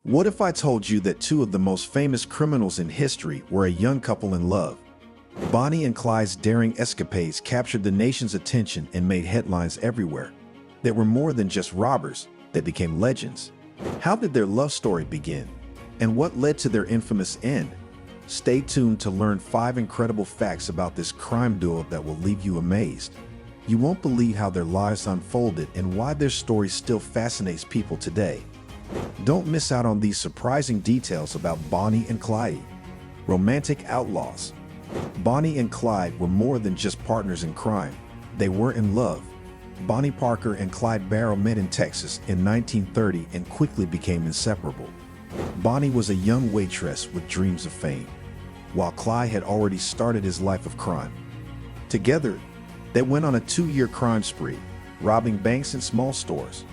What if I told you that two of the most famous criminals in history were a young couple in love? Bonnie and Clyde's daring escapades captured the nation's attention and made headlines everywhere. They were more than just robbers, they became legends. How did their love story begin? And what led to their infamous end? Stay tuned to learn 5 incredible facts about this crime duo that will leave you amazed. You won't believe how their lives unfolded and why their story still fascinates people today. Don't miss out on these surprising details about Bonnie and Clyde. Romantic outlaws. Bonnie and Clyde were more than just partners in crime. They were in love. Bonnie Parker and Clyde Barrow met in Texas in 1930 and quickly became inseparable. Bonnie was a young waitress with dreams of fame, while Clyde had already started his life of crime. Together, they went on a 2-year crime spree, robbing banks and small stores.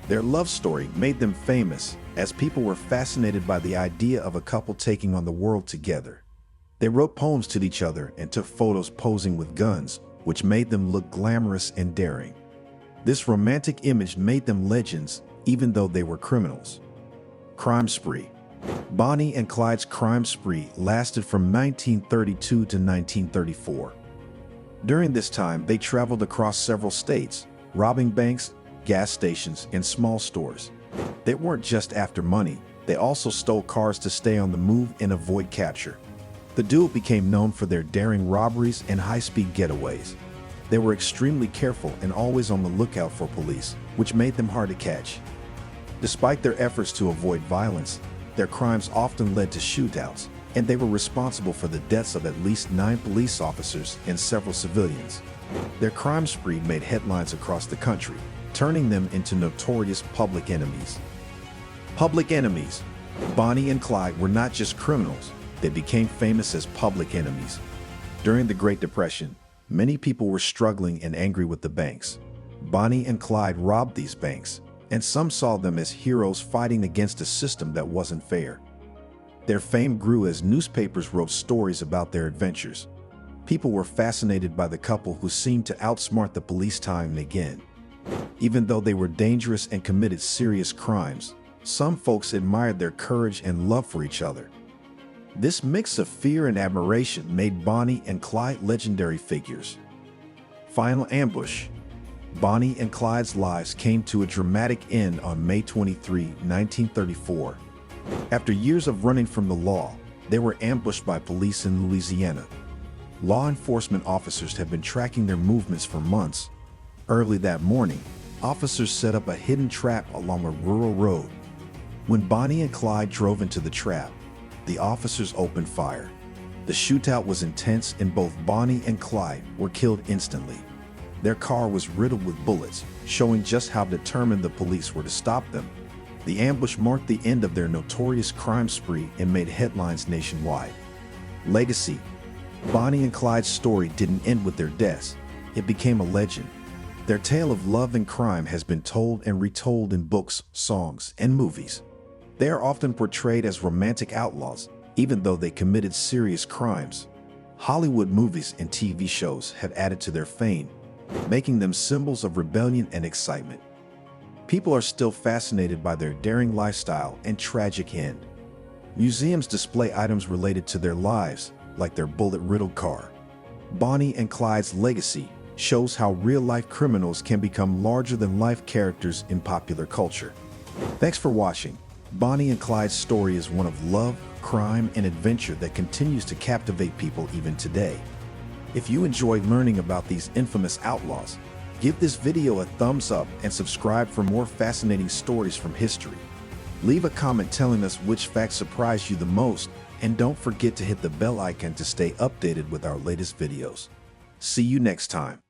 Their love story made them famous, as people were fascinated by the idea of a couple taking on the world together. They wrote poems to each other and took photos posing with guns, which made them look glamorous and daring. This romantic image made them legends, even though they were criminals. Crime spree. Bonnie and Clyde's crime spree lasted from 1932 to 1934. During this time, they traveled across several states, robbing banks, gas stations, and small stores. They weren't just after money, they also stole cars to stay on the move and avoid capture. The duo became known for their daring robberies and high-speed getaways. They were extremely careful and always on the lookout for police, which made them hard to catch. Despite their efforts to avoid violence, their crimes often led to shootouts, and they were responsible for the deaths of at least 9 police officers and several civilians. Their crime spree made headlines across the country, turning them into notorious public enemies. Public enemies. Bonnie and Clyde were not just criminals, they became famous as public enemies. During the Great Depression, many people were struggling and angry with the banks. Bonnie and Clyde robbed these banks, and some saw them as heroes fighting against a system that wasn't fair. Their fame grew as newspapers wrote stories about their adventures. People were fascinated by the couple who seemed to outsmart the police time and again. Even though they were dangerous and committed serious crimes, some folks admired their courage and love for each other. This mix of fear and admiration made Bonnie and Clyde legendary figures. Final ambush. Bonnie and Clyde's lives came to a dramatic end on May 23, 1934. After years of running from the law, they were ambushed by police in Louisiana. Law enforcement officers had been tracking their movements for months. Early that morning, officers set up a hidden trap along a rural road. When Bonnie and Clyde drove into the trap, the officers opened fire. The shootout was intense and both Bonnie and Clyde were killed instantly. Their car was riddled with bullets, showing just how determined the police were to stop them. The ambush marked the end of their notorious crime spree and made headlines nationwide. Legacy. Bonnie and Clyde's story didn't end with their deaths. It became a legend. Their tale of love and crime has been told and retold in books, songs, and movies. They are often portrayed as romantic outlaws, even though they committed serious crimes. Hollywood movies and TV shows have added to their fame, making them symbols of rebellion and excitement. People are still fascinated by their daring lifestyle and tragic end. Museums display items related to their lives, like their bullet-riddled car. Bonnie and Clyde's legacy shows how real-life criminals can become larger-than-life characters in popular culture. Thanks for watching. Bonnie and Clyde's story is one of love, crime, and adventure that continues to captivate people even today. If you enjoyed learning about these infamous outlaws, give this video a thumbs up and subscribe for more fascinating stories from history. Leave a comment telling us which facts surprised you the most, and don't forget to hit the bell icon to stay updated with our latest videos. See you next time.